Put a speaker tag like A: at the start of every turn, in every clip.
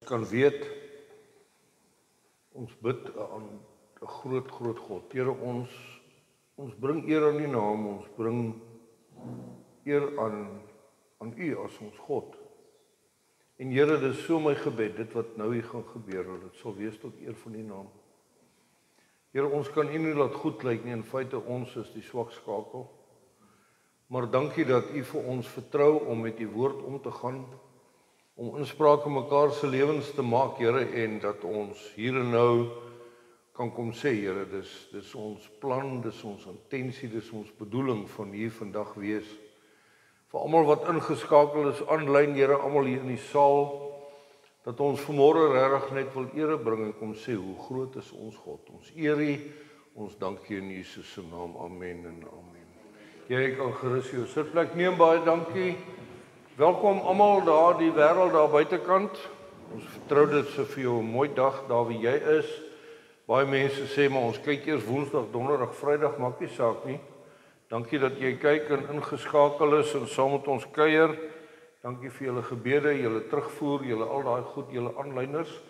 A: kan weet, ons bid aan 'n groot God. Here, ons bring eer aan die naam, ons bring eer aan U as ons God. En Here, dit is so my gebed, dit wat nou hier gaan gebeur, dat dit sal wees tot eer van U naam. Here, ons kan U nie laat goed lyk nie, in feite ons is die swak skakel. Maar dankie dat U vir ons vertrou om met U woord om te gaan, om inspraak in mekaar se lewens te maak, Here, en dat ons hier en nou kan kom sê, Here, dis ons plan, dis ons intensie, dis ons bedoeling van hier vandag wees. Vir almal wat ingeskakel is aanlyn, Here, almal hier in die saal, dat ons vanmôre regtig net wil ere bring en kom sê hoe groot is ons God. Ons eer U, ons dank U in Jesus se naam. Amen en amen. Jy kan gerus jou sitplek neem, baie dankie. Welkom almal daar die wêreld daar buitekant. Ons vertrou dit so vir jou 'n mooi dag daar wie jy is. Baie mense sê maar ons kyk eers Woensdag, Donderdag, Vrydag, maak nie saak nie. Dankie dat jy kyk en ingeskakel is en saam met ons kuier. Dankie vir julle gebede, julle terugvoer, julle al daai goed, julle aanlyners.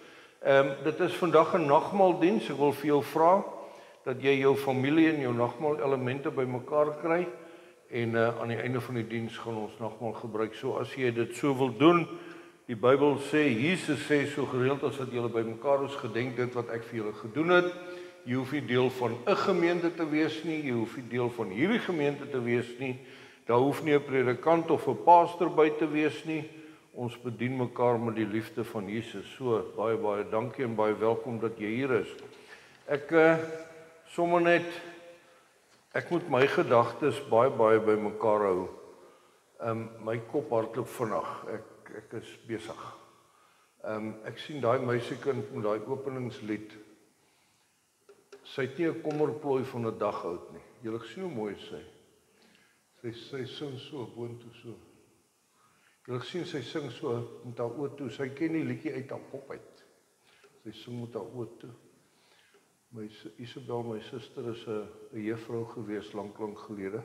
A: Dit is vandag 'n nagmaaldiens. Ek wil vir jou vra dat jy jou familie en jou nagmaal elemente bymekaar kry. En aan die einde van die diens gaan ons nagmaal gebruik. So as jy dit so wil doen, die Bybel sê, Jesus sê so gereeld as wat julle bymekaar is, gedenk dit wat ek vir julle gedoen het. Jy hoef nie deel van 'n gemeente te wees nie, jy hoef nie deel van hierdie gemeente te wees nie. Daar hoef nie 'n predikant of 'n pastor by te wees nie. Ons bedien mekaar met die liefde van Jesus. So baie dankie en baie welkom dat jy hier is. Ek moet my gedagtes baie by mekaar hou. My kop hardloop vinnig. Ek is besig. Ek sien daai meisiekind met daai openingslied. Sy het nie 'n kommerplooi van 'n dag oud nie. Julle gesien hoe mooi sy. Sy sing so boontoe so. Julle gesien sy sing so met haar oë toe. Sy ken die liedjie uit haar kop uit. Sy sing met haar oë toe. Isabel, my suster, is 'n juffrou gewees lank gelede.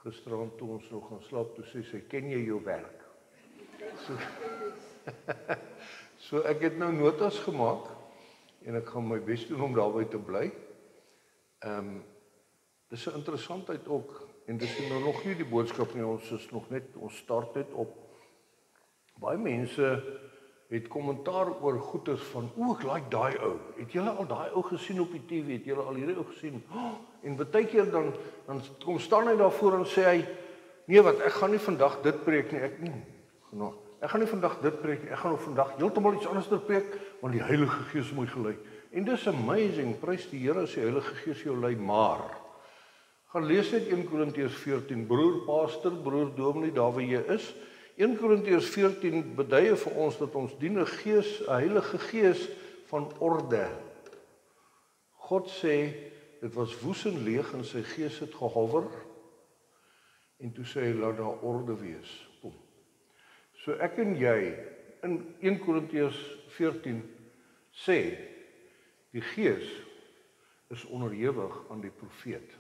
A: Gisterand toe ons nog gaan slaap, toe sê sy, ken jy jou werk? So ek het nou notas gemaak en ek gaan my bes doen om daarby te bly. Dis 'n interessantheid ook, en dis nou nog nie die boodskap nie, ons start net op. Baie mense het kommentaar oor goeters van, ek like daai ou. Het julle al daai ou gesien op die TV? Het julle al hierdie ou gesien? En baie keer dan kom staan hy daarvoor en sê hy, nee wat, ek gaan nie vandag dit preek nie. Ek gaan nie vandag dit preek nie. Ek gaan vandag heeltemal iets anders preek, want die Heilige Gees my gelei. En dis amazing, prys die Here as die Heilige Gees jou lei, maar gaan lees net 1 Korintiërs 14, broer pastor, broer dominee, daar waar jy is. 1 Korintiërs 14 beduie vir ons dat ons dien 'n Heilige Gees van orde. God sê, dit was woes en leeg en sy gees het gehover, en toe sê hy, laat daar orde wees. Boom. So ek en jy, in 1 Korintiërs 14 sê, die gees is onderhewig aan die profeet.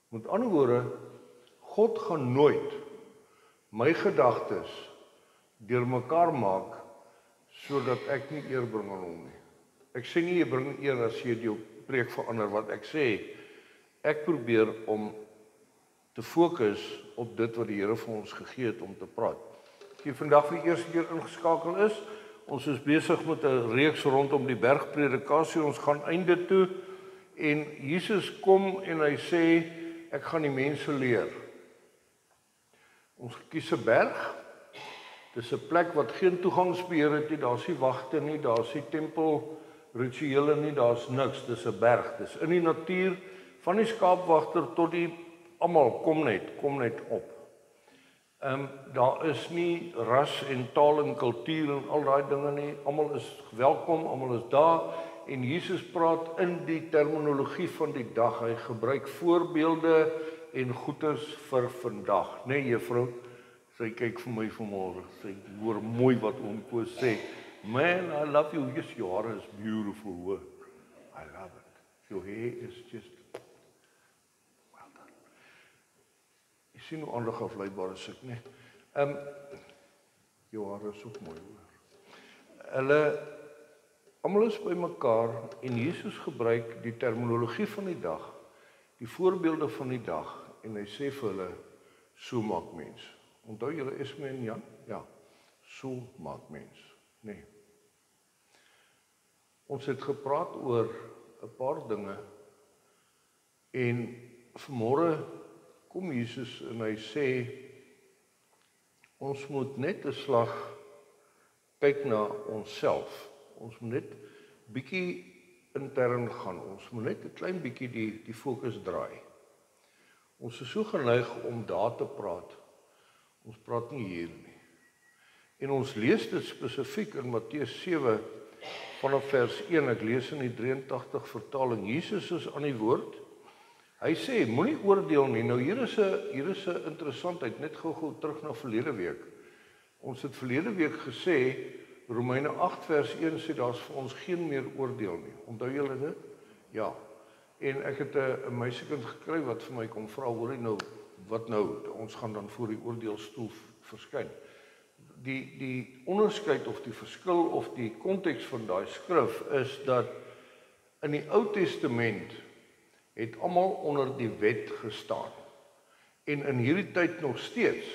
A: Met ander woorde, God gaan nooit my gedagtes deur mekaar maak sodat ek nie eer bring aan hom nie. Ek sê nie jy bring eer as jy jou preek verander. Wat ek sê, ek probeer om te fokus op dit wat die Here vir ons gegee het om te praat. As jy vandag vir die eerste keer ingeskakel is, ons is besig met 'n reeks rondom die bergpredikasie. Ons gaan einde toe en Jesus kom en hy sê, ek gaan die mense leer. Ons kies 'n berg. Dis 'n plek wat geen toegangsbeheer het nie, daar's nie wagte nie, daar's nie tempelrituele nie, daar's niks. Dis 'n berg. Dis in die natuur, van die skaapwagter tot die almal kom net op. Daar is nie ras en taal en kultuur en al daai dinge nie. Almal is welkom, almal is daar. En Jesus praat in die terminologie van die dag. Hy gebruik voorbeelde en goeders vir vandag. Nee, juffrou, sy kyk vir my vanmôre. Sy hoor mooi wat oom Koos sê. Man, I love you. Yes, your hair is beautiful. I love it. Your hair is just well done. Jy sien hoe aandag afleibaar is ek, nee. Jou hare is ook mooi hoor. Hulle almal is by mekaar en Jesus gebruik die terminologie van die dag, die voorbeelde van die dag en hy sê vir hulle, so maak mens. Onthou julle Esme en Jan? Ja, so maak mens. Nee. Ons het gepraat oor 'n paar dinge en vanmôre kom Jesus en hy sê, ons moet net 'n slag kyk na onsself. Ons moet net bietjie intern gaan. Ons moet net 'n klein bietjie die fokus draai. Ons is so geneig om daar te praat. Ons praat nie hier nie. En ons lees dit spesifiek in Matteus 7 vanaf vers 1. Ek lees in die 83 vertaling. Jesus is aan die woord. Hy sê, moenie oordeel nie. Nou hier is 'n interessantheid, net gou terug na verlede week. Ons het verlede week gesê, Romeine 8 vers 1 sê, daar's vir ons geen meer oordeel nie. Onthou julle dit? Ja. En ek het 'n meisiekind gekry wat vir my kom vra, hoorie nou, wat nou? Ons gaan dan voor die oordeelstoel verskyn. Die onderskeid of die verskil of die konteks van daai skrif is dat in die Ou Testament het almal onder die wet gestaan. En in hierdie tyd nog steeds,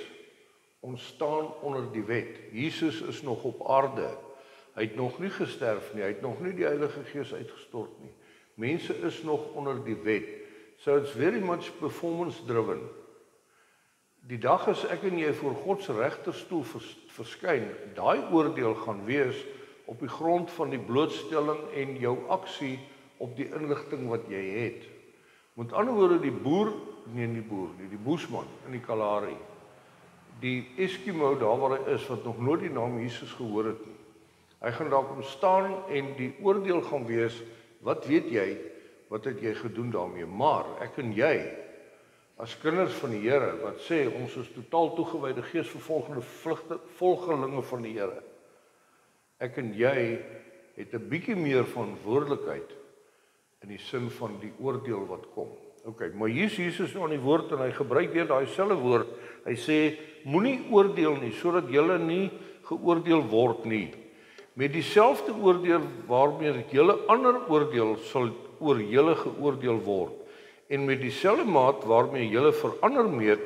A: ons staan onder die wet. Jesus is nog op aarde. Hy het nog nie gesterf nie, hy het nog nie die Heilige Gees uitgestort nie. Mense is nog onder die wet. So it's very much performance driven. Die dag as ek en jy voor God se regterstoel verskyn, daai oordeel gaan wees op die grond van die blootstelling en jou aksie op die inligting wat jy het. Met ander woorde, die boesman in die Kalahari, die Eskimo daar waar hy is, wat nog nooit die naam Jesus gehoor het nie. Hy gaan daar kom staan en die oordeel gaan wees, wat weet jy, wat het jy gedoen daarmee? Maar ek en jy, as kinders van die Here, wat sê, ons is totaal toegewyde geesvervolgende volgelinge van die Here. Ek en jy het 'n bietjie meer verantwoordelikheid in die sin van die oordeel wat kom. Okay, maar hier is Jesus nou aan die woord en hy gebruik weer daai selfde woord. Hy sê, moenie oordeel nie, sodat julle nie geoordeel word nie. Met dieselfde oordeel waarmee julle ander oordeel sal oor julle geoordeel word. En met dieselfde maat waarmee julle vir ander meet,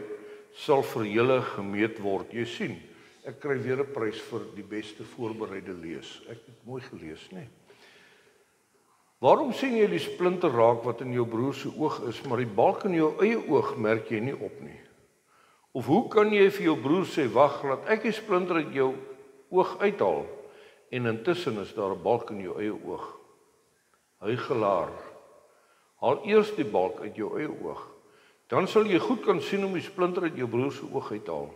A: sal vir julle gemeet word. Jy sien, ek kry weer 'n prys vir die beste voorbereide lees. Ek het mooi gelees, né? Waarom sien jy die splinter raak wat in jou broer se oog is, maar die balk in jou eie oog merk jy nie op nie? Of hoe kan jy vir jou broer sê, wag, laat ek die splinter uit jou oog uithaal, en intussen is daar 'n balk in jou eie oog? Huigelaar, haal eers die balk uit jou eie oog, dan sal jy goed kan sien om die splinter uit jou broer se oog uit te haal.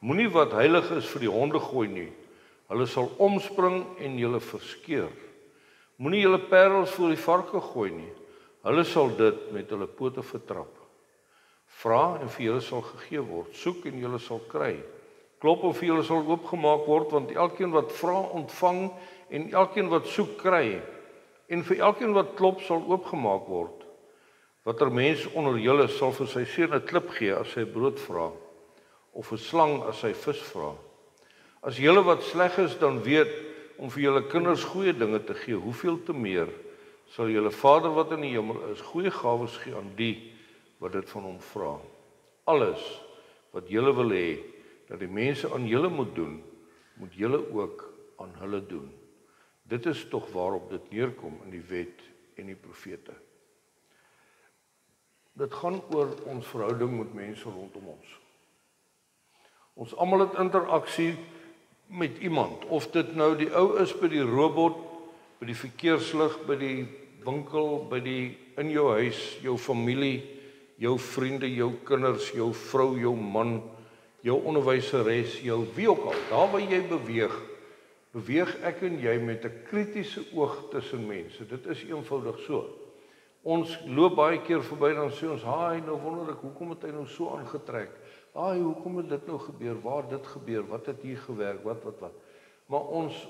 A: Moenie wat heilig is vir die honde gooi nie, hulle sal omspring en julle verskeur. Moenie julle parels voor die varke gooi nie, hulle sal dit met hulle pote vertrap. Vra en vir julle sal gegee word, soek en julle sal kry. Klop en vir julle sal oopgemaak word, want elkeen wat vra ontvang en elkeen wat soek kry. En vir elkeen wat klop sal oopgemaak word. Watter mens onder julle sal vir sy seun 'n klip gee as hy brood vra, of 'n slang as hy vis vra? As julle wat sleg is dan weet om vir julle kinders goeie dinge te gee, hoeveel te meer sal julle Vader wat in die hemel is goeie gawes gee aan die wat dit van hom vra. Alles wat julle wil hê dat die mense aan julle moet doen, moet julle ook aan hulle doen. Dit is tog waarop dit neerkom in die wet en die profete. Dit gaan oor ons verhouding met mense rondom ons. Ons almal het interaksie met iemand, of dit nou die ou is by die robot, by die verkeerslig, by die winkel, in jou huis, jou familie, jou vriende, jou kinders, jou vrou, jou man, jou onderwyseres, jou wie ook al, daar waar jy beweeg ek en jy met 'n kritiese oog tussen mense. Dit is eenvoudig so. Ons loop baie keer verby, dan sê ons, haai, nou wonder ek, hoekom het hy nou so aangetrek? Haai, hoekom het dit nou gebeur? Waar dit gebeur? Wat het hier gewerk? Wat? Maar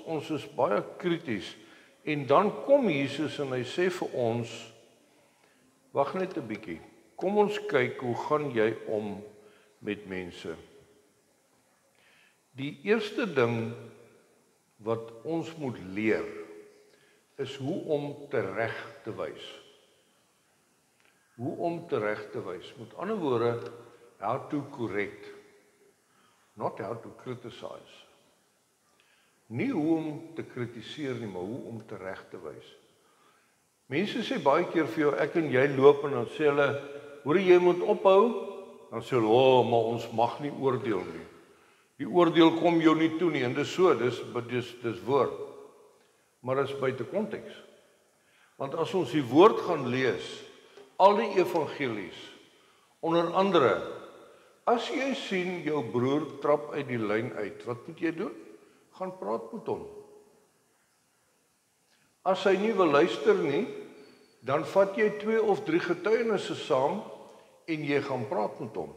A: ons is baie krities. En dan kom Jesus en hy sê vir ons, wag net 'n bietjie. Kom ons kyk, hoe gaan jy om met mense? Die eerste ding wat ons moet leer, is hoe om tereg te wys. Hoe om tereg te wys. Met ander woorde, how to correct, not how to criticize. Nie hoe om te kritiseer nie, maar hoe om tereg te wys. Mense sê baie keer vir jou, ek en jy loop en dan sê hulle, hoor jy moet ophou, dan sê hulle, maar ons mag nie oordeel nie. Die oordeel kom jou nie toe nie, en dis so, dis woord. Maar dis buite konteks. Want as ons die woord gaan lees, al die evangelies, onder andere, as jy sien jou broer trap uit die lyn uit, wat moet jy doen? Gaan praat met hom. As hy nie wil luister nie, dan vat jy 2 of 3 getuienisse saam en jy gaan praat met hom.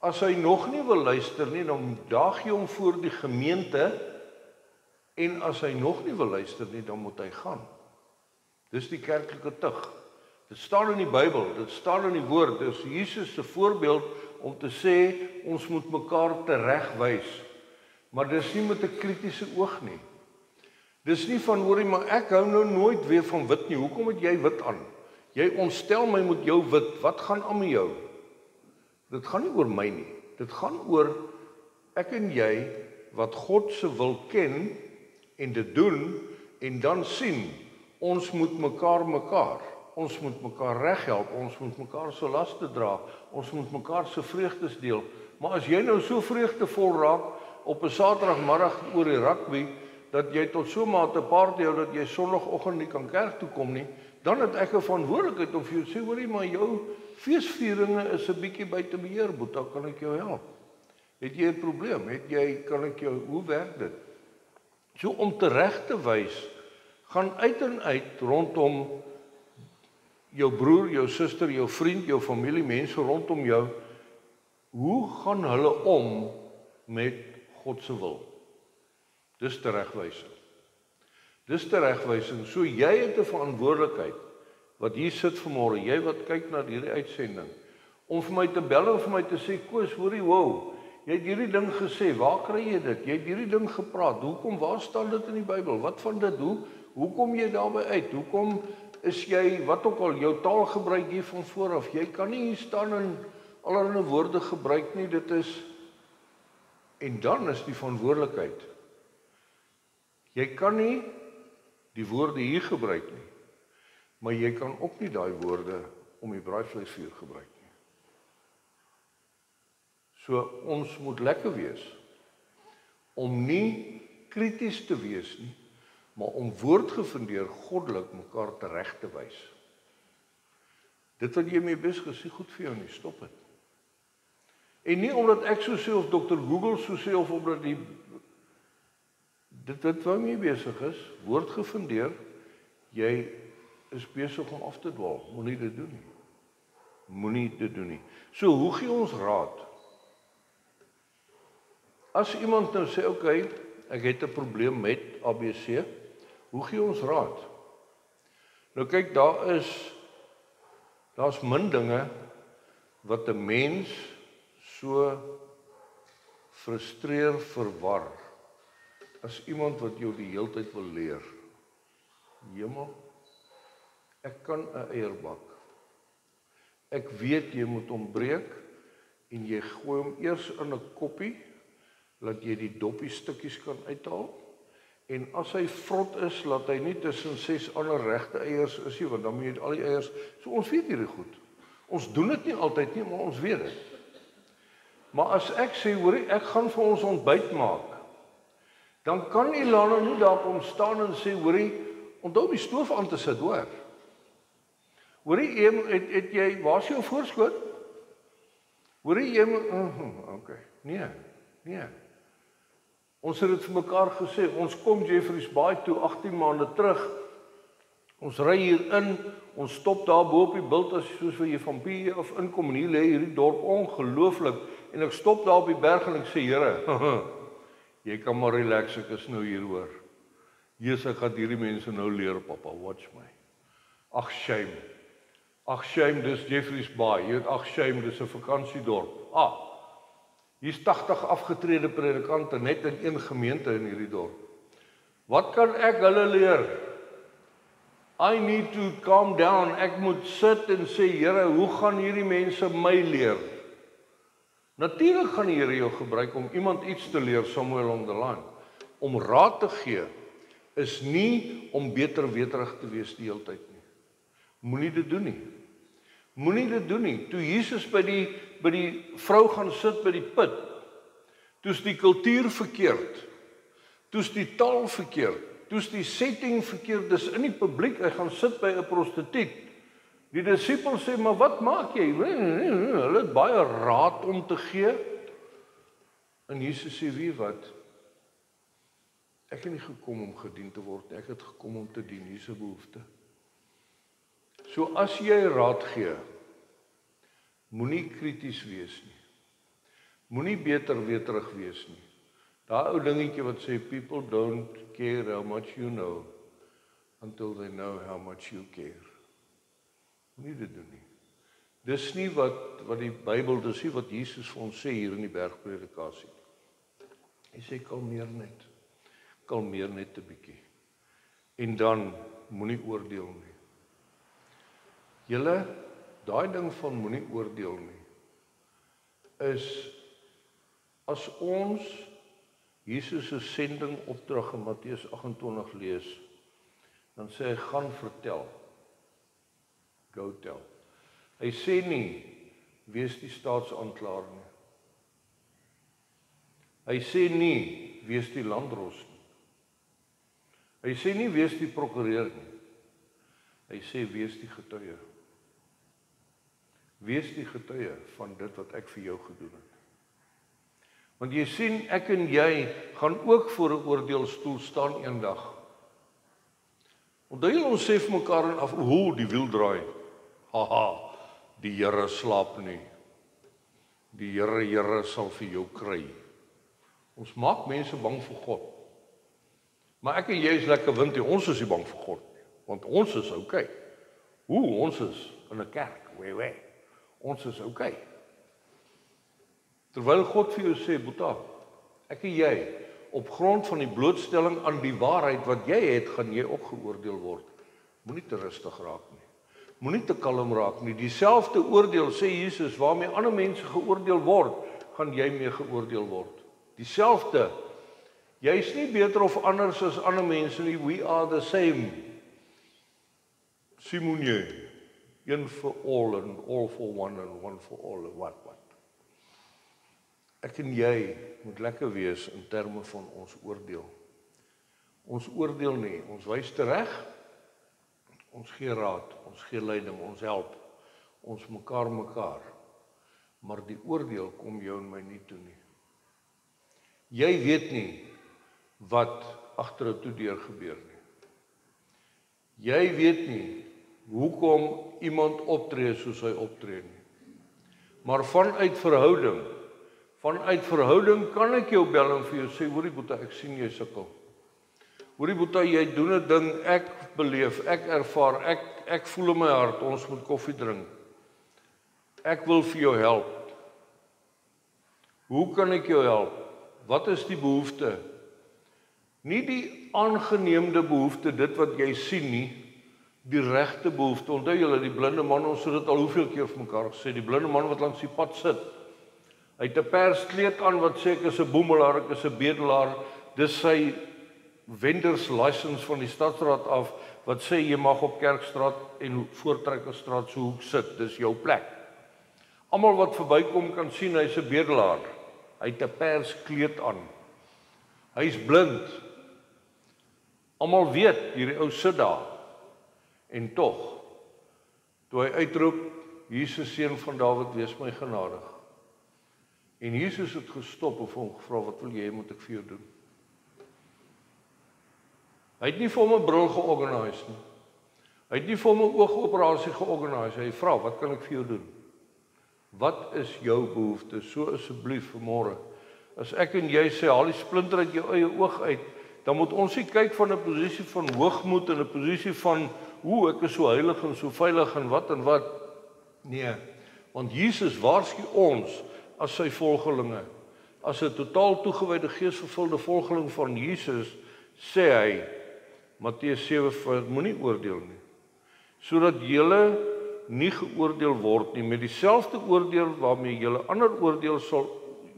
A: As hy nog nie wil luister nie, dan daag jy hom voor die gemeente en as hy nog nie wil luister nie, dan moet hy gaan. Dis die kerklike tug. Dit staan in die Bybel, dit staan in die woord. Dis Jesus se voorbeeld om te sê ons moet mekaar teregwys. Maar dis nie met 'n kritiese oog nie. Dis nie van hoorie, maar ek hou nou nooit weer van wit nie. Hoekom het jy wit aan? Jy ontstel my met jou wit. Wat gaan aan met jou? Dit gaan nie oor my nie. Dit gaan oor ek en jy wat God se wil ken en dit doen en dan sien ons moet mekaar. Ons moet mekaar reghelp. Ons moet mekaar se laste dra. Ons moet mekaar se vreugdes deel. Maar as jy nou so vreugdevol raak op 'n Saterdagmiddag oor die rugby dat jy tot so mate party hou dat jy Sondagoggend nie kan kerk toe kom nie, dan het ek 'n verantwoordelikheid om vir jou sê, hoorie, maar jou feesvieringe is 'n bietjie buite beheer, Boeta, kan ek jou help? Het jy 'n probleem? Kan ek jou, hoe werk dit? So om tereg te wys, gaan uit en uit rondom jou broer, jou suster, jou vriend, jou familie, mense rondom jou. Hoe gaan hulle om met God se wil? Dis teregwysing. Dis teregwysing. So jy het 'n verantwoordelikheid wat hier sit vanmôre, jy wat kyk na hierdie uitsending, om vir my te bel en vir my te sê, Koos, hoorie, wow, jy het hierdie ding gesê, waar kry jy dit? Jy het hierdie ding gepraat. Hoekom, waar staan dit in die Bybel? Wat van dit? Hoe kom jy daarby uit? Hoekom is jy, wat ook al, jou taal gebruik hier van vooraf? Jy kan nie hier staan en allerlei woorde gebruik nie, dit is, en dan is die verantwoordelikheid. Jy kan nie die woorde hier gebruik nie, maar jy kan ook nie daai woorde om die braaivleisvuur gebruik nie. So ons moet lekker wees om nie krities te wees nie, maar om woordgefundeer goddelik mekaar tereg te wys. Dit wat jy mee besig is, nie goed vir jou nie, stop dit. En nie omdat ek so sê of Dr. Google so sê of omdat dit wat mee besig is, woordgefundeer, jy is besig om af te dwaal. Moenie dit doen nie. Moenie dit doen nie. So hoe gee ons raad? As iemand nou sê, okay, ek het 'n probleem met ABC, hoe gee ons raad? Nou kyk, daar's min dinge wat 'n mens so frustreer, verwar, as iemand wat jou die hele tyd wil leer. Hemel, ek kan 'n eier bak. Ek weet jy moet hom breek en jy gooi hom eers in 'n koppie, laat jy die doppie stukkies kan uithaal. En as hy vrot is, laat hy nie tussen 6 ander regte eiers is nie, want dan moet jy al die eiers. So ons weet hierdie goed. Ons doen dit nie altyd nie, maar ons weet dit. Maar as ek sê, hoorie, ek gaan vir ons ontbyt maak, dan kan Ilana nie daar kom staan en sê, hoorie, onthou die stoof aan te sit, hoor. Hoorie, het jy, waar is jou voorskoot? Hoorie, jy moet, okay, nee. Ons het dit vir mekaar gesê, ons kom Jeffreys Bay toe 18 maande terug, ons ry hier in, ons stop daar bo op die bult as soos wat jy van P af inkom, en hier lê hierdie dorp ongelooflik, en ek stop daar op die berg en ek sê, Here, jy kan maar relax, ek is nou hier hoor. Jesus, ek gaan hierdie mense nou leer, papa, watch my. Ag shame, dis Jeffreys Bay, jy weet, ag shame, dis 'n vakansiedorp. Hier's 80 afgetrede predikante net in een gemeente in hierdie dorp. Wat kan ek hulle leer? I need to calm down. Ek moet sit en sê, Here, hoe gaan hierdie mense my leer? Natuurlik gaan die Here jou gebruik om iemand iets te leer somewhere along the line. Om raad te gee is nie om beter weterig te wees die hele tyd nie. Moenie dit doen nie. Moenie dit doen nie. Toe Jesus by die vrou gaan sit by die put, toe's die kultuur verkeerd, toe's die taal verkeerd, toe's die setting verkeerd, dis in die publiek, hy gaan sit by 'n prostituut. Die disippels sê, maar wat maak jy? Hulle het baie raad om te gee. En Jesus sê, wie wat? Ek het nie gekom om gedien te word, ek het gekom om te dien, hier's 'n behoefte. So as jy raad gee, moenie krities wees nie. Moenie beter weterig wees nie. Daai ou dingetjie wat sê, people don't care how much you know, until they know how much you care. Moenie dit doen nie. Dis nie wat die Bybel, dis nie wat Jesus vir ons sê hier in die bergpredikasie. Hy sê, kalmeer net 'n bietjie. En dan, moenie oordeel nie. Julle, daai ding van moenie oordeel nie, is, as ons Jesus se sending opdrag in Matteus 28 lees, dan sê hy, gaan vertel. Go tell. Hy sê nie, wees die staatsaanklaer nie. Hy sê nie, wees die landdros nie. Hy sê nie, wees die prokureur nie. Hy sê, wees die getuie. Wees die getuie van dit wat ek vir jou gedoen het. Want jy sien, ek en jy gaan ook voor 'n oordeelstoel staan eendag. Onthou julle, ons sê vir mekaar en af, die wiel draai. Haha, die Here slaap nie. Die Here sal vir jou kry. Ons maak mense bang vir God. Maar ek en jy is lekker wind, ons is nie bang vir God nie, want ons is okay. Ons is in 'n kerk, wee. Ons is okay. Terwyl God vir jou sê, Boeta, ek en jy, op grond van die blootstelling aan die waarheid wat jy het, gaan jy ook geoordeel word. Moenie te rustig raak nie. Moenie te kalm raak nie. Dieselfde oordeel, sê Jesus, waarmee ander mense geoordeel word, gaan jy mee geoordeel word. Dieselfde. Jy is nie beter of anders as ander mense nie. We are the same. Simonje, een for all and all for one and one for all. Wat? Ek en jy moet lekker wees in terme van ons oordeel. Ons oordeel nie, ons wys tereg, ons gee raad, ons gee leiding, ons help, ons mekaar, maar die oordeel kom jou en my nie toe nie. Jy weet nie wat agter 'n toedeur gebeur nie. Jy weet nie hoekom iemand optree soos hy optree nie. Maar vanuit verhouding kan ek jou bel en vir jou sê, hoorie Boeta, ek sien jy sukkel. Hoorie Boeta, jy doen 'n ding, ek beleef, ek ervaar, ek voel in my hart, ons moet koffie drink. Ek wil vir jou help. Hoe kan ek jou help? Wat is die behoefte? Nie die aangeneemde behoefte, dit wat jy sien nie, die regte behoefte. Onthou julle, die blinde man, ons het dit al hoeveel keer vir mekaar gesê, die blinde man wat langs die pad sit, hy het 'n perskleed aan wat sê ek is 'n boemelaar, ek is 'n bedelaar, dis sy vendors license van die stadsraad af, wat sê jy mag op Kerkstraat en Voortrekkerstraat so hoek sit, dis jou plek. Almal wat verbykom kan sien, hy's 'n bedelaar, hy het 'n perskleed aan, hy's blind, almal weet, hierdie ou sit daar, en tog, toe hy uitroep, Jesus seun van Dawid, wees my genadig. En Jesus het gestop en hom gevra, wat wil jy, moet ek vir jou doen? Hy het nie vir hom 'n bril georganiseer nie. Hy het nie vir hom 'n oogoperasie georganiseer. Hy vra, wat kan ek vir jou doen? Wat is jou behoefte? So asseblief vanmôre, as ek en jy sê, haal die splinter uit jou eie oog uit, dan moet ons nie kyk van 'n posisie van hoogmoed en 'n posisie van, ek is so heilig en so veilig en wat. Nee, want Jesus waarsku ons as sy volgelinge. as 'n totaal toegewyde geesvervulde volgeling van Jesus, sê hy, Matteus 7, moenie oordeel nie, sodat julle nie geoordeel word nie, met dieselfde oordeel waarmee julle ander oordeel sal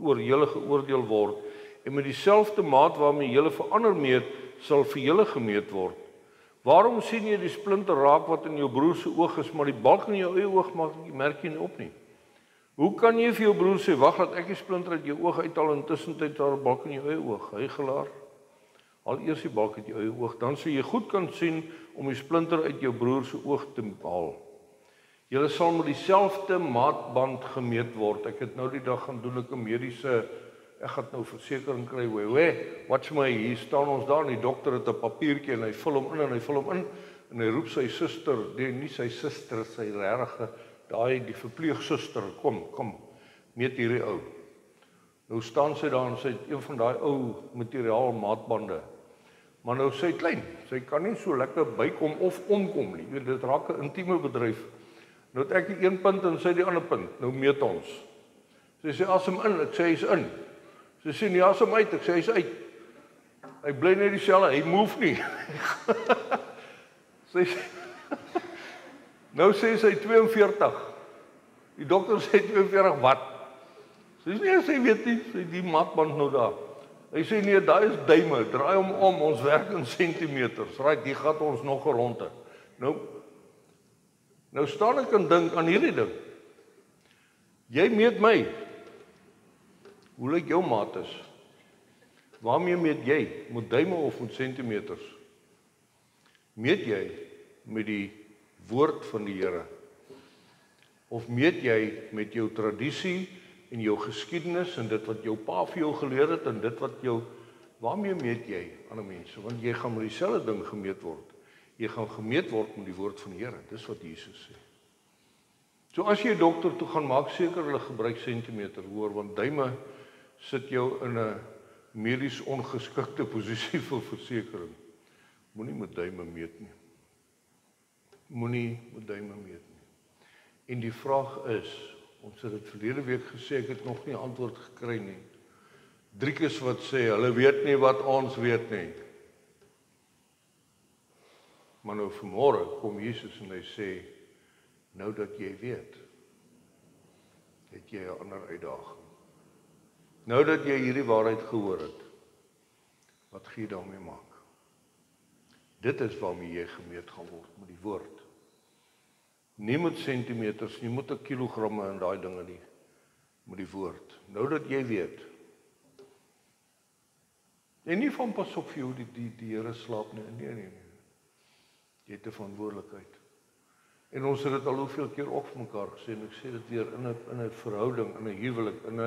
A: oor julle geoordeel word, en met dieselfde maat waarmee julle vir ander meet, sal vir julle gemeet word. Waarom sien jy die splinter raak wat in jou broer se oog is, maar die balk in jou eie oog merk jy nie op nie? Hoe kan jy vir jou broer sê, wag laat ek die splinter uit jou oog uithaal, en tussentyd daar 'n balk in jou eie oog? Huigelaar, haal eers die balk uit jou eie oog, dan sal jy goed kan sien om die splinter uit jou broer se oog te haal. Julle sal met dieselfde maatband gemeet word. Ek het nou die dag gaan doen ek 'n mediese, ek gaan nou versekering kry, watch my, hier staan ons daar, en die dokter het 'n papiertjie, en hy vul hom in, en hy roep sy suster, nie sy suster, sy regte, die verpleegsuster, kom, meet hierdie ou. Nou staan sy daar, en sy het een van daai ou materiaal maatbande, maar nou sy klein, sy kan nie so lekker bykom of omkom nie, dit raak 'n intieme bedryf. Nou het ek die een punt en sy die ander punt, nou meet ons. Sy sê, asem in, ek sê, hy's in. Sy sê, nie asem uit, ek sê, hy's uit. Hy bly net dieselfde, hy move nie. Nou sê sy 42. Die dokter sê 42 wat? Sy sê, nee, sy weet nie, sy die maatband nou daar. Hy sê, nee, daar is duime, draai hom om, ons werk in centimeters. Right, die gaat ons nog 'n ronde. Nou staan ek en dink aan hierdie ding. Jy meet my. Hoe lyk jou maat is? Waarmee meet jy? Met duime of met centimeters? Meet jy met die woord van die Here? Of meet jy met jou tradisie en jou geskiedenis en dit wat jou pa vir jou geleer het en dit wat jou... Waarmee meet jy ander mense? Want jy gaan met dieselfde ding gemeet word. Jy gaan gemeet word met die woord van die Here. Dis wat Jesus sê. So as jy 'n dokter toe gaan, maak seker hulle gebruik sentimeter, hoor, want duime sit jou in 'n medies ongeskikte posisie vir versekering. Moenie met duime meet nie. Moenie met duime meet nie. En die vraag is, ons het dit verlede week gesê, ek het nog nie antwoord gekry nie. Driekes wat sê, hulle weet nie wat ons weet nie. Maar nou vanmôre kom Jesus en hy sê, nou dat jy weet, het jy 'n ander uitdaging. Nou dat jy hierdie waarheid gehoor het, wat gaan jy daarmee maak? Dit is waarmee jy gemeet gaan word, met die woord. Nie met centimeters, nie met 'n kilogramme en daai dinge nie, met die woord. Nou dat jy weet. En nie van pas op vir jou, die Here slaap nie. Nee. Jy het 'n verantwoordelikheid. En ons het dit al hoeveel keer ook vir mekaar gesê, en ek sê dit weer in 'n verhouding, in 'n huwelik, in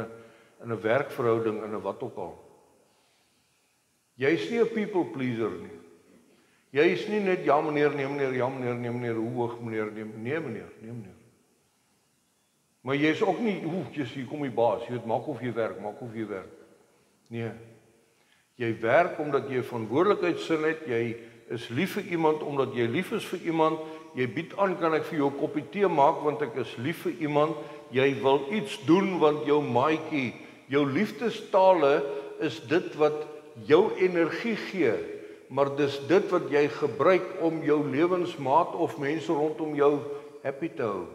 A: 'n werkverhouding, in 'n wat ook al. Jy is nie 'n people pleaser nie. Jy is nie net ja meneer, nee meneer, ja meneer, nee meneer, hoe hoog meneer, nee meneer. Maar jy is ook nie, hier kom die baas, jy weet, maak of jy werk. Nee. Jy werk omdat jy verantwoordelikheidsin het, jy is lief vir iemand omdat jy lief is vir iemand, jy bied aan, kan ek vir jou 'n koppie tee maak want ek is lief vir iemand, jy wil iets doen want jou maatjie, jou liefdestale is dit wat jou energie gee, maar dis dit wat jy gebruik om jou lewensmaat of mense rondom jou happy te hou.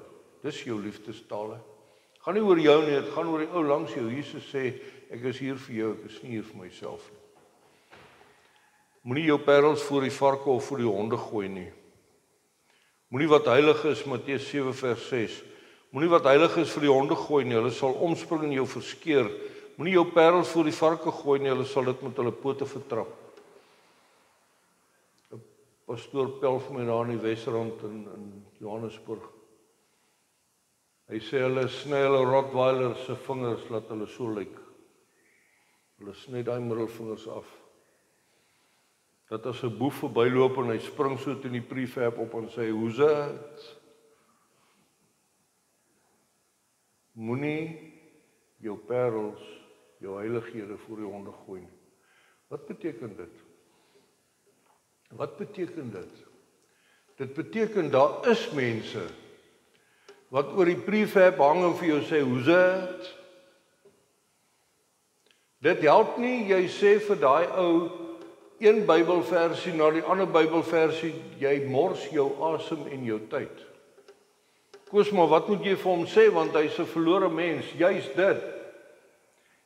A: Dis jou liefdestale. Gaan nie oor jou nie, dit gaan oor die ou langs jou. Jesus sê, ek is hier vir jou, ek is nie hier vir myself nie. Moenie jou parels voor die varke of voor die honde gooi nie. Moenie wat heilig is, Matteus 7 vers 6. Moenie wat heilig is vir die honde gooi nie, hulle sal omspring en jou verskeer. Moenie jou parels voor die varke gooi nie, hulle sal dit met hulle pote vertrap. 'n Pastoor pel vir my daar in die Wesrand in Johannesburg. Hy sê hulle sny hulle Rottweiler se vingers laat hulle so lyk. Hulle sny daai middelvingers af. Dat as 'n boef verbyloop en hy spring so teen die prefab op en sê, "Hoe's dit?" Moenie jou parels, jou heilighede voor die honde gooi nie. Wat beteken dit? Wat beteken dit? Dit beteken daar is mense wat oor die prefab hang en vir jou sê, "Hoe's dit?" Dit help nie, jy sê vir daai ou een Bybelversie na die ander Bybelversie, jy mors jou asem en jou tyd. Koos, maar wat moet jy vir hom sê, want hy's 'n verlore mens, juist dit.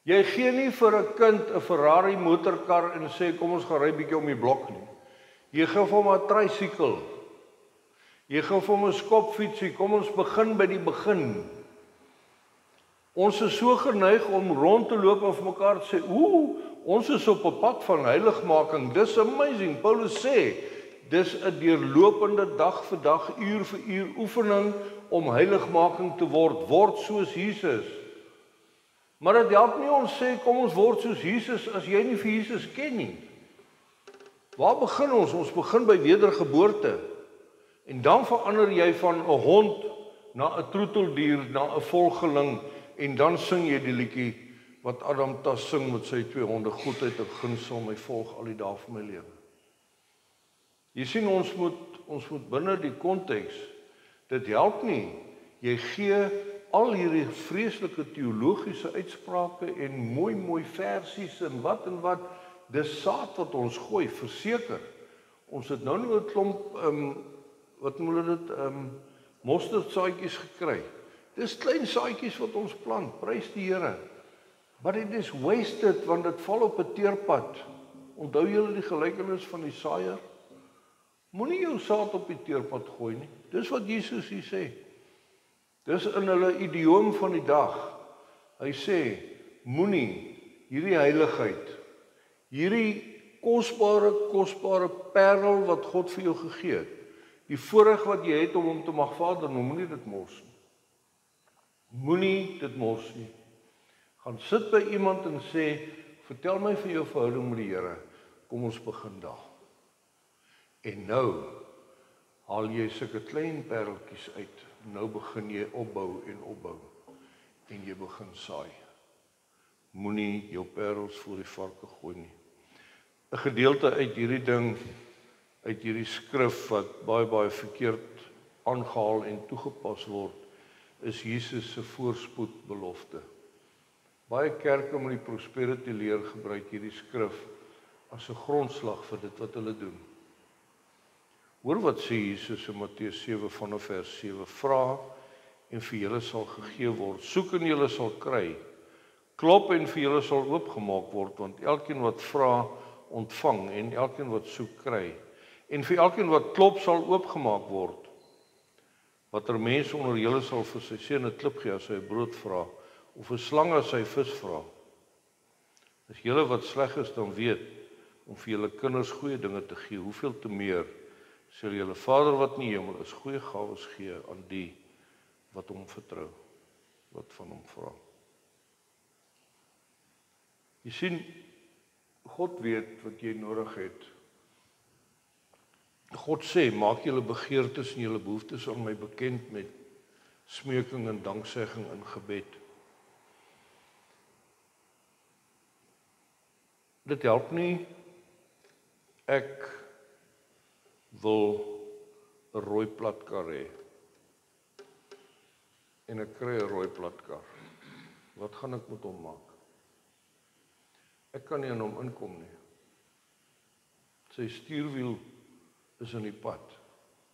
A: Jy gee nie vir 'n kind 'n Ferrari motorkar en sê, kom ons gaan ry bietjie om die blok nie. Jy gee vir hom 'n tricycle. Jy gee vir hom 'n skopfietsie, kom ons begin by die begin. Ons is so geneig om rond te loop en vir mekaar te sê, ons is op 'n pad van heiligmaking. Dis amazing. Paulus sê, dis 'n deurlopende dag vir dag, uur vir uur oefening om heiligmaking te word soos Jesus. Maar dit help nie ons sê, kom ons word soos Jesus, as jy nie vir Jesus ken nie. Waar begin ons? Ons begin by wedergeboorte. En dan verander jy van 'n hond na 'n troeteldier, na 'n volgeling, en dan sing jy die liedjie wat Adam Tas sing met sy 2 honde, goedheid en guns sal my volg al die dae van my lewe. Jy sien, ons moet binne die konteks, dit help nie, jy gee al hierdie vreeslike teologiese uitsprake en mooi versies en wat, dis saad wat ons gooi, verseker. Ons het nou 'n klomp, wat noem hulle dit, mosterdsaadjies gekry. Dis klein saadjies wat ons plant, prys die Here. But it is wasted, want dit val op 'n teerpad. Onthou julle die gelykenis van die saaier? Moenie jou saad op die teerpad gooi nie. Dis wat Jesus hier sê. Dis in hulle idioom van die dag. Hy sê, moenie hierdie heiligheid, hierdie kosbare parel wat God vir jou gegee het, die voorreg wat jy het om hom te mag vader, moenie dit mors nie. Moenie dit mors nie. Gaan sit by iemand en sê, vertel my van jou verhouding met die Here, kom ons begin daar. En nou haal jy sulke klein pareltjies uit. Nou begin jy opbou en jy begin saai. Moenie jou parels voor die varke gooi nie. 'n Gedeelte uit hierdie ding, uit hierdie skrif wat baie verkeerd aangehaal en toegepas word, is Jesus se voorspoedbelofte. Baie kerke met die prosperity leer gebruik hierdie skrif as 'n grondslag vir dit wat hulle doen. Hoor wat sê Jesus in Matteus 7 vanaf vers 7, vra en vir julle sal gegee word, soek en julle sal kry, klop en vir julle sal oopgemaak word, want elkeen wat vra, ontvang, en elkeen wat soek, kry. En vir elkeen wat klop sal oopgemaak word. Watter mens onder julle sal vir sy seun 'n klip gee as hy 'n brood vra, of 'n slang as hy vis vra? As julle wat sleg is dan weet om vir julle kinders goeie dinge te gee, hoeveel te meer sal julle Vader wat in die hemel is goeie gawes gee aan die wat hom vertrou, wat van hom vra. Jy sien, God weet wat jy nodig het. God sê, maak julle begeertes en julle behoeftes aan my bekend met smeking en danksegging in gebed. Dit help nie, ek wil 'n rooi platkar hê. En ek kry 'n rooi platkar. Wat gaan ek met hom maak? Ek kan nie aan hom inkom nie. Sy stuurwiel is in die pad.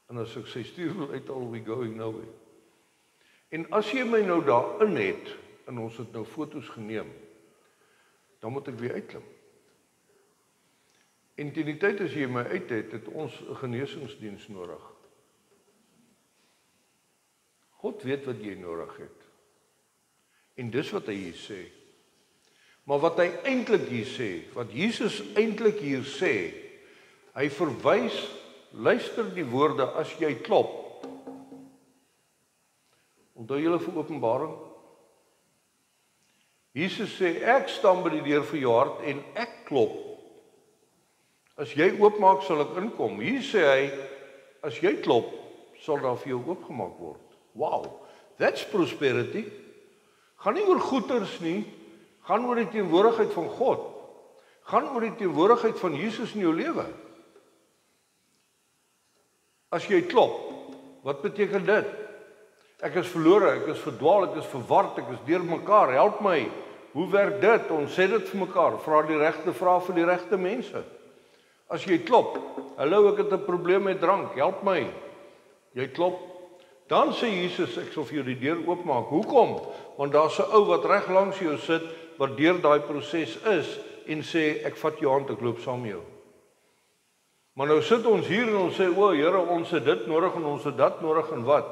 A: En as ek sy stuurwiel uithaal, we going nowhere. En as jy my nou daarin het, en ons het nou foto's geneem, dan moet ek weer uitklim. En teen die tyd as jy my uit het ons 'n genesingsdiens nodig. God weet wat jy nodig het. En dis wat hy hier sê. Maar wat hy eintlik hier sê, wat Jesus eintlik hier sê, hy verwys, luister die woorde, as jy klop. Onthou julle vir Openbaring? Jesus sê, ek staan by die deur vir jou hart en ek klop. As jy oopmaak, sal ek inkom. Hier sê hy, as jy klop, sal daar vir jou oopgemaak word. Wow, that's prosperity. Gaan nie oor goeders nie, gaan oor die teenwoordigheid van God. Gaan oor die teenwoordigheid van Jesus in jou lewe. As jy klop, wat beteken dit? Ek is verlore, ek is verdwaal, ek is verward, ek is deurmekaar, help my. Hoe werk dit? Ons sê dit vir mekaar, vra die regte vrae vir die regte mense. As jy klop, hallo, ek het 'n probleem met drank, help my. Jy klop, dan sê Jesus, ek sal vir jou die deur oopmaak. Hoekom? Want daar's 'n ou wat reg langs jou sit, wat deur daai proses is, en sê, ek vat jou hand, ek loop saam met jou. Maar nou sit ons hier en ons sê, o Here, ons het dit nodig en ons het dat nodig en wat?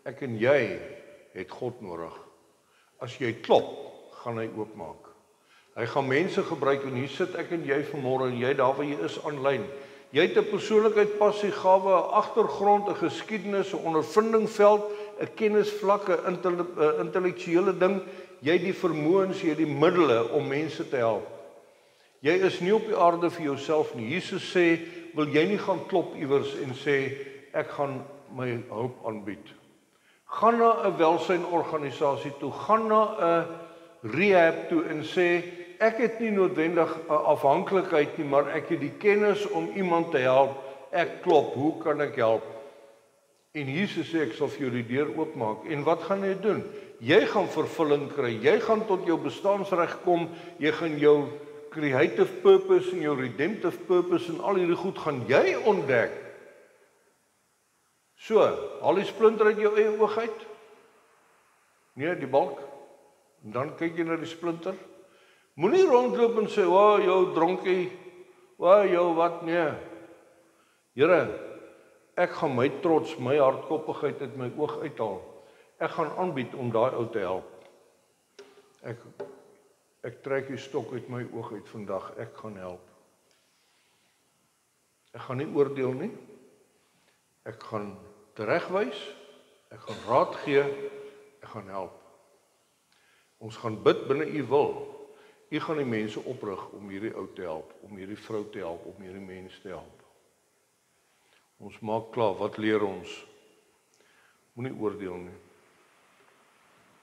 A: Ek en jy het God nodig. As jy klop, gaan hy oopmaak. Hy gaan mense gebruik en hier sit ek en jy vanmôre en jy daar waar jy is aanlyn. Jy het 'n persoonlikheid, passie, gawe, 'n agtergrond, 'n geskiedenis, 'n ondervindingveld, 'n kennisvlak, 'n intellektuele ding. Jy het die vermoëns, jy het die middele om mense te help. Jy is nie op die aarde vir jouself nie. Jesus sê, wil jy nie gaan klop iewers en sê, ek gaan my hulp aanbied. Gaan na 'n welsynorganisasie toe, gaan na 'n rehab toe en sê, ek het nie noodwendig 'n afhanklikheid nie, maar ek het die kennis om iemand te help. Ek klop, hoe kan ek help? En Jesus sê, ek sal vir jou die deur oopmaak. En wat gaan jy doen? Jy gaan vervulling kry. Jy gaan tot jou bestaansreg kom. Jy gaan jou creative purpose en jou redemptive purpose en al hierdie goed gaan jy ontdek. So, haal die splinter uit jou eie oog uit. Nee, die balk. En dan kyk jy na die splinter. Moenie rondloop en sê, "O, jou dronkie, o, jou wat nee." Here, ek gaan my trots, my hardkoppigheid uit my oog uithaal. Ek gaan aanbied om daai ou te help. Ek trek die stok uit my oog uit vandag. Ek gaan help. Ek gaan nie oordeel nie. Ek gaan teregwys. Ek gaan raad gee. Ek gaan help. Ons gaan bid binne u wil. U gaan die mense oprig om hierdie ou te help, om hierdie vrou te help, om hierdie mens te help. Ons maak klaar, wat leer ons? Moenie oordeel nie.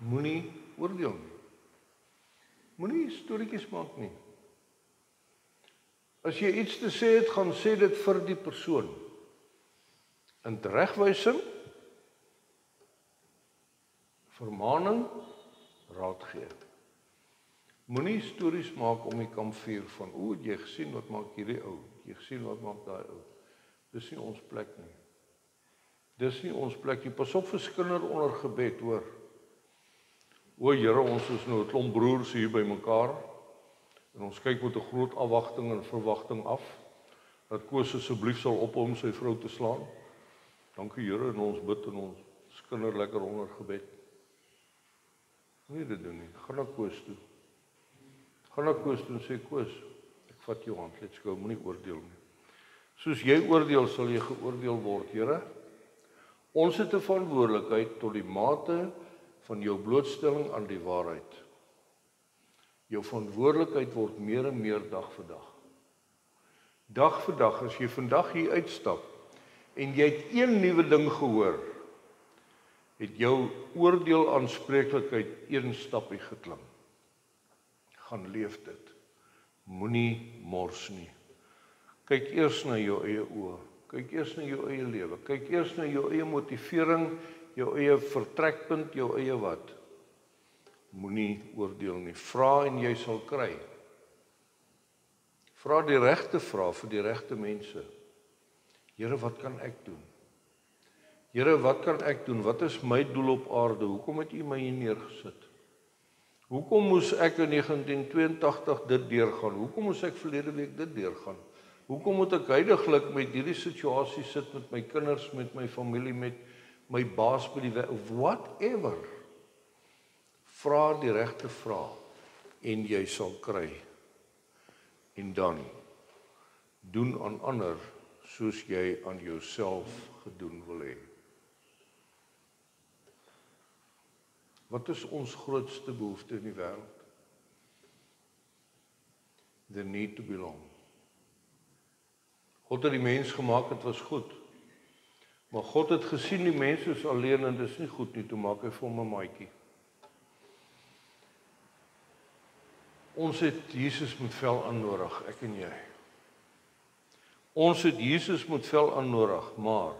A: Moenie oordeel nie. Moenie storieetjies maak nie. As jy iets te sê het, gaan sê dit vir die persoon. In teregwysing, vermaaning, raad gee. Moenie stories maak om die kampvuur van, o, jy gesien wat maak hierdie ou, jy gesien wat maak daai ou. Dis nie ons plek nie. Dis nie ons plek nie. Pas op vir skinder onder gebed, hoor. O Here, ons is nou 'n klomp broers hier by mekaar en ons kyk met 'n groot afwagting en verwagting af dat Koos asseblief sal ophou om sy vrou te slaan. Dankie Here, en ons bid en ons skinder lekker onder gebed. Nie dit doen nie. Gaan na Koos toe. Gaan na Koos toe en sê, Koos, ek vat jou hand, let's go, moenie oordeel nie. Soos jy oordeel, sal jy geoordeel word, Here. Ons het 'n verantwoordelikheid tot die mate van jou blootstelling aan die waarheid. Jou verantwoordelikheid word meer en meer dag vir dag. Dag vir dag, as jy vandag hier uitstap en jy het een nuwe ding gehoor, het jou oordeel aanspreeklikheid een stappie geklim. Gaan leef dit. Moenie mors nie. Kyk eers na jou eie oë. Kyk eers na jou eie lewe. Kyk eers na jou eie motivering, jou eie vertrekpunt, jou eie wat. Moenie oordeel nie. Vra en jy sal kry. Vra die regte vrae vir die regte mense. Here, wat kan ek doen? Here, wat kan ek doen? Wat is my doel op aarde? Hoekom het U my hier neergesit? Hoekom moes ek in 1982 dit deurgaan? Hoekom moes ek verlede week dit deurgaan? Hoekom moet ek huidiglik met hierdie situasie sit met my kinders, met my familie, met my baas by die werk, whatever. Vra die regte vraag en jy sal kry. En dan doen aan ander soos jy aan jouself gedoen wil hê. Wat is ons grootste behoefte in die wêreld? The need to belong. God het die mens gemaak, het was goed. Maar God het gesien die mens is alleen en dis nie goed nie, toe maak hy vir hom 'n maatjie. Ons het Jesus met vel aannodig, ek en jy. Ons het Jesus met vel aannodig, maar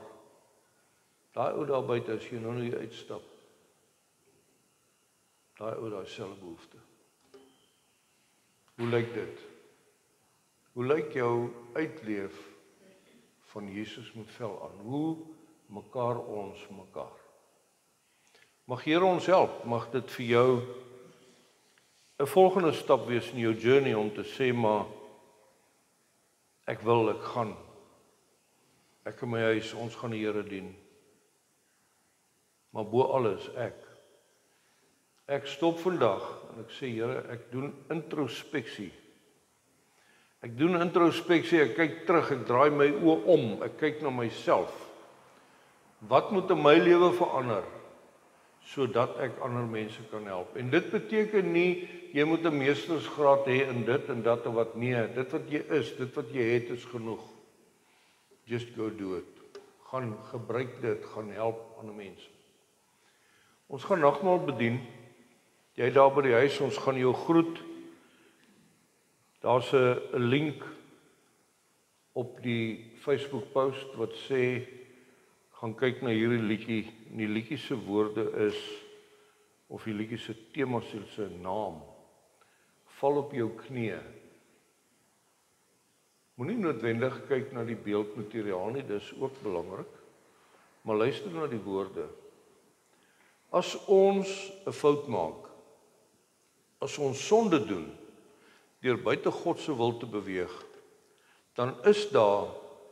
A: daai ou daar buite as jy nou nie uitstap. daai ou daai selfe behoefte. Hoe lyk dit? Hoe lyk jou uitleef van Jesus met vel aan? Hoe mekaar ons mekaar? Mag Here ons help, mag dit vir jou 'n volgende stap wees in jou journey om te sê, maar ek gaan. Ek in my huis, ons gaan die Here dien. Maar bo alles, ek stop vandag en ek sê, Here, ek doen introspeksie. Ek doen introspeksie, ek kyk terug, ek draai my oë om, ek kyk na myself. Wat moet in my lewe verander, sodat ek ander mense kan help? En dit beteken nie, jy moet 'n meestersgraad hê in dit en dat en wat nie. Dit wat jy is, dit wat jy het, is genoeg. Just go do it. Gaan gebruik dit, gaan help ander mense. Ons gaan nagmaal bedien. Jy daar by die huis, ons gaan jou groet. Daar's 'n link op die Facebook post wat sê, gaan kyk na hierdie liedjie. En die liedjie se woorde is, of die liedjie se tema se naam, val op jou knieë. Moenie noodwendig kyk na die beeldmateriaal nie, dis ook belangrik, maar luister na die woorde. As ons 'n fout maak, as ons sonde doen, deur buite God se wil te beweeg, dan is daar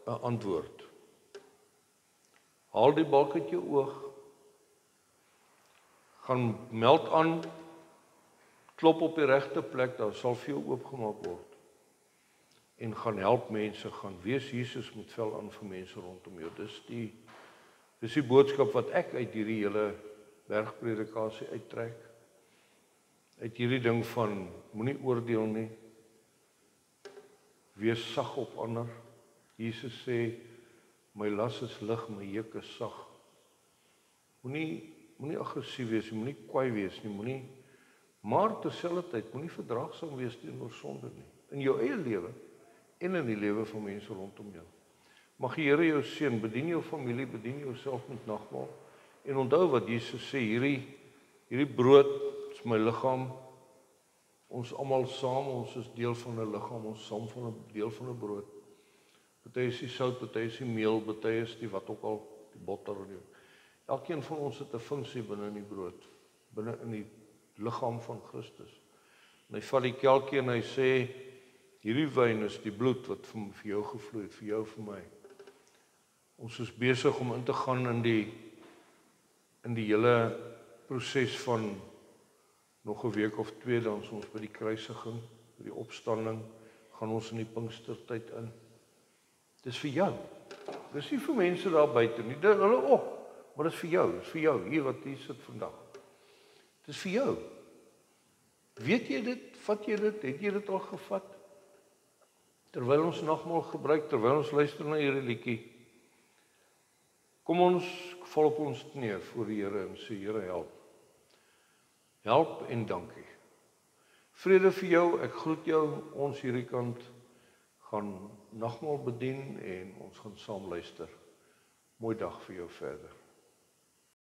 A: 'n antwoord. Haal die balk uit jou oog, gaan meld aan, klop op die regte plek, daar sal vir jou oopgemaak word. En gaan help mense, gaan wees Jesus met vel aan vir mense rondom jou. Dis die boodskap wat ek uit hierdie hele bergpredikasie uittrek. Uit hierdie ding van, moenie oordeel nie, wees sag op ander. Jesus sê, my las is lig, my juk is sag. Moenie aggressief wees, moenie kwaai wees nie, maar terselfdertyd moenie verdraagsaam wees teenoor sonde nie. In jou eie lewe en in die lewe van mense rondom jou. Mag die Here jou seën, bedien jou familie, bedien jouself met nagmaal. En onthou wat Jesus sê, hierdie brood is my liggaam. Ons almal saam, ons is deel van 'n liggaam, ons saam van 'n deel van 'n brood. Party is die sout, party is die meel, party is die wat ook al, die botter. Elkeen van ons het 'n funksie binne in die brood, binne in die liggaam van Christus. En hy vat die kelkie en hy sê, hierdie wyn is die bloed wat vir jou gevloei het, vir jou, vir my. Ons is besig om in te gaan in die hele proses van nog 'n week of 2, dan ons by die kruisiging, by die opstanding, gaan ons in die Pinkstertyd in. Dis vir jou. Dis nie vir mense daar buite nie. Hulle ook, maar dis vir jou, hier wat hier sit vandag. Dis vir jou. Weet jy dit? Vat jy dit? Het jy dit al gevat? Terwyl ons nagmaal gebruik, terwyl ons luister na hierdie liedjie, kom ons val op ons knieë voor die Here en sê, Here, help. Help en dankie. Vrede vir jou, ek groet jou, ons hierdie kant gaan nagmaal bedien en ons gaan saam luister. Mooi dag vir jou verder.